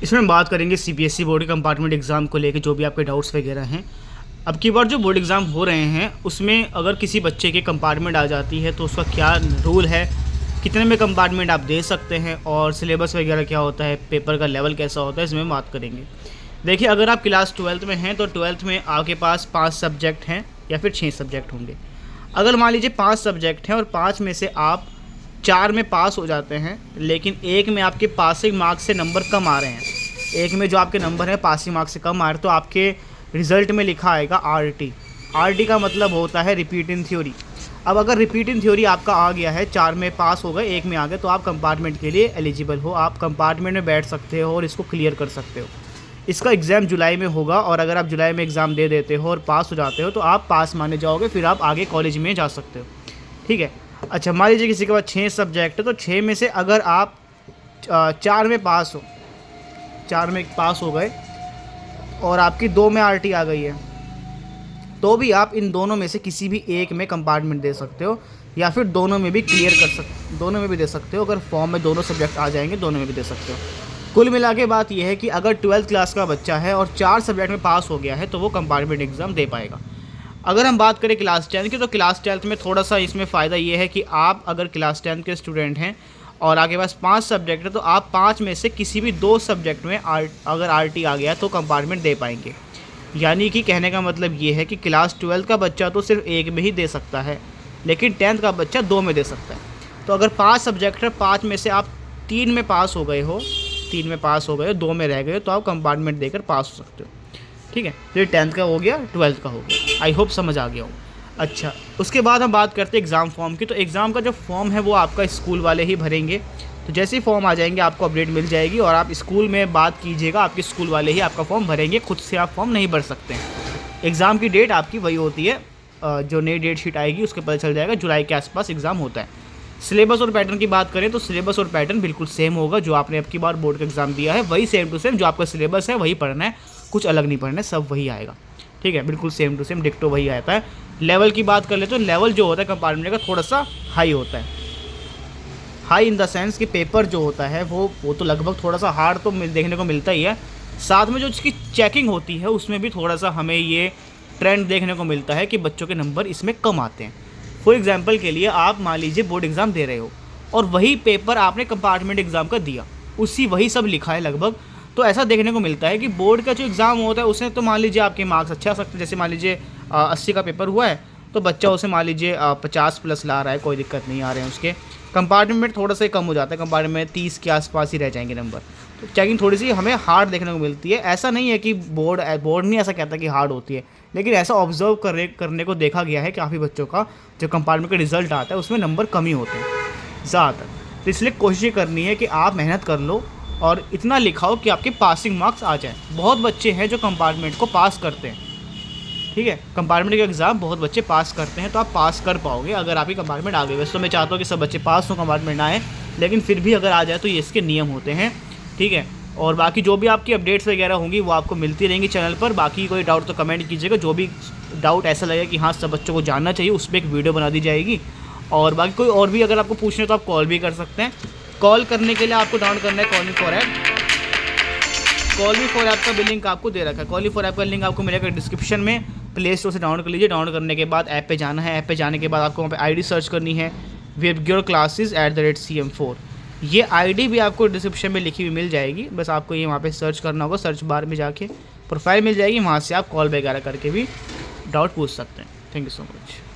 इसमें हम बात करेंगे सीबीएसई बोर्ड के कंपार्टमेंट एग्ज़ाम को लेकर जो भी आपके डाउट्स वगैरह हैं। अब की बार जो बोर्ड एग्ज़ाम हो रहे हैं उसमें अगर किसी बच्चे के कंपार्टमेंट आ जाती है तो उसका क्या रूल है, कितने में कंपार्टमेंट आप दे सकते हैं और सिलेबस वगैरह क्या होता है, पेपर का लेवल कैसा होता है, इसमें बात करेंगे। देखिए, अगर आप क्लास 12th में हैं तो 12th में आपके पास 5 सब्जेक्ट हैं या फिर 6 सब्जेक्ट होंगे। अगर मान लीजिए 5 सब्जेक्ट हैं और 5 में से आप 4 में पास हो जाते हैं, लेकिन एक में आपके पासिंग मार्क्स से नंबर कम आ रहे हैं, एक में जो आपके नंबर है पासिंग मार्क्स से कम आ रहे हैं, तो आपके रिज़ल्ट में लिखा आएगा आरटी। आरटी का मतलब होता है रिपीट इन थ्योरी। अब अगर रिपीट इन थ्योरी आपका आ गया है, 4 में पास हो गए, एक में आ गए, तो आप कंपार्टमेंट के लिए एलिजिबल हो, आप कंपार्टमेंट में बैठ सकते हो और इसको क्लियर कर सकते हो। इसका एग्ज़ाम जुलाई में होगा और अगर आप जुलाई में एग्ज़ाम दे देते हो और पास हो जाते हो तो आप पास माने जाओगे, फिर आप आगे कॉलेज में जा सकते हो। ठीक है। अच्छा, मान लीजिए किसी के पास 6 सब्जेक्ट है तो 6 में से अगर आप 4 में पास हो, 4 में पास हो गए और आपकी 2 में आरटी आ गई है, तो भी आप इन दोनों में से किसी भी एक में कंपार्टमेंट दे सकते हो या फिर दोनों में भी क्लियर कर सकते, दोनों में भी दे सकते हो। अगर फॉर्म में दोनों सब्जेक्ट आ जाएंगे दोनों में भी दे सकते हो। कुल मिला के बात यह है कि अगर 12th क्लास का बच्चा है और 4 सब्जेक्ट में पास हो गया है तो वो कंपार्टमेंट एग्ज़ाम दे पाएगा। अगर हम बात करें क्लास 10 की, तो क्लास 12th में थोड़ा सा इसमें फ़ायदा ये है कि आप अगर क्लास 10 के स्टूडेंट हैं और आपके पास 5 सब्जेक्ट है तो आप 5 में से किसी भी 2 सब्जेक्ट में अगर आरटी आ गया तो कंपार्टमेंट दे पाएंगे। यानी कि कहने का मतलब ये है कि क्लास 12 का बच्चा तो सिर्फ एक में ही दे सकता है, लेकिन 10th का बच्चा 2 में दे सकता है। तो अगर 5 सब्जेक्ट है, 5 में से आप 3 में पास हो गए हो, 3 में पास हो गए, 2 में रह गए, तो आप कंपार्टमेंट देकर पास हो सकते हो। ठीक है, तो ये 10th का हो गया, 12th का हो गया। आई होप समझ आ गया हो। अच्छा, उसके बाद हम बात करते हैं एग्ज़ाम फॉर्म की। तो एग्ज़ाम का जो फॉर्म है वो आपका स्कूल वाले ही भरेंगे। तो जैसे ही फॉर्म आ जाएंगे आपको अपडेट मिल जाएगी और आप स्कूल में बात कीजिएगा, आपके स्कूल वाले ही आपका फॉर्म भरेंगे, खुद से आप फॉर्म नहीं भर सकते हैं। एग्ज़ाम की डेट आपकी वही होती है, जो नई डेट शीट आएगी उसके पता चल जाएगा, जुलाई के आसपास एग्ज़ाम होता है। सिलेबस और पैटर्न की बात करें तो सिलेबस और पैटर्न बिल्कुल सेम होगा। जो आपने अब की बार बोर्ड का एग्ज़ाम दिया है वही सेम टू सेम, जो आपका सिलेबस है वही पढ़ना है, कुछ अलग नहीं पढ़ना है, सब वही आएगा। ठीक है, बिल्कुल सेम टू सेम डिक्टो वही आता है। लेवल की बात कर ले तो लेवल जो होता है कंपार्टमेंट का थोड़ा सा हाई होता है। हाई इन द सेंस कि पेपर जो होता है वो तो लगभग थोड़ा सा हार्ड तो देखने को मिलता ही है, साथ में जो इसकी चेकिंग होती है उसमें भी थोड़ा सा हमें ये ट्रेंड देखने को मिलता है कि बच्चों के नंबर इसमें कम आते हैं। फॉर एग्जांपल के लिए आप मान लीजिए बोर्ड एग्ज़ाम दे रहे हो और वही पेपर आपने कंपार्टमेंट एग्ज़ाम का दिया, वही सब लिखा है लगभग, तो ऐसा देखने को मिलता है कि बोर्ड का जो एग्ज़ाम होता है उसमें तो मान लीजिए आपके मार्क्स अच्छे आ सकते हैं। जैसे मान लीजिए 80 का पेपर हुआ है तो बच्चा उसे मान लीजिए 50 प्लस ला रहा है, कोई दिक्कत नहीं आ रहे हैं उसके। कंपार्टमेंट थोड़ा सा कम हो जाता है, कंपार्टमेंट में 30 के आसपास ही रह जाएंगे नंबर, तो चेकिंग थोड़ी सी हमें हार्ड देखने को मिलती है। ऐसा नहीं है कि बोर्ड नहीं ऐसा कहता कि हार्ड होती है, लेकिन ऐसा ऑब्जर्व करने को देखा गया है काफ़ी बच्चों का जो कंपार्टमेंट का रिजल्ट आता है उसमें नंबर कम ही होते हैं ज़्यादातर। तो इसलिए कोशिश करनी है कि आप मेहनत कर लो और इतना लिखाओ कि आपके पासिंग मार्क्स आ जाएँ। बहुत बच्चे हैं जो कंपार्टमेंट को पास करते हैं। ठीक है, कंपार्टमेंट का एग्ज़ाम बहुत बच्चे पास करते हैं, तो आप पास कर पाओगे अगर आपकी कंपार्टमेंट आ गई। वैसे तो मैं चाहता हूँ कि सब बच्चे पास हों, कंपार्टमेंट आए, लेकिन फिर भी अगर आ जाए तो ये इसके नियम होते हैं। ठीक है, और बाकी जो भी आपकी अपडेट्स वगैरह होंगी वो आपको मिलती रहेंगी चैनल पर। बाकी कोई डाउट तो कमेंट कीजिएगा, जो भी डाउट ऐसा लगे कि हाँ सब बच्चों को जानना चाहिए उस पर एक वीडियो बना दी जाएगी। और बाकी कोई और भी अगर आपको पूछना है तो आप कॉल भी कर सकते हैं। कॉल करने के लिए आपको डाउनलोड करना है call for app. Call me for app का भी लिंक आपको दे रखा है। कॉल मी फॉर ऐप का लिंक आपको मिलेगा डिस्क्रिप्शन में, प्ले स्टोर से डाउनलोड कर लीजिए। डाउनलोड करने के बाद ऐप पे जाना है, ऐप पे जाने के बाद आपको वहाँ पे आईडी सर्च करनी है webgrow_classes@cm4। ये आईडी भी आपको डिस्क्रिप्शन में लिखी हुई मिल जाएगी, बस आपको ये वहाँ पे सर्च करना होगा। सर्च बार में जाके प्रोफाइल मिल जाएगी, वहाँ से आप कॉल वगैरह करके भी डाउट पूछ सकते हैं। Thank you so much.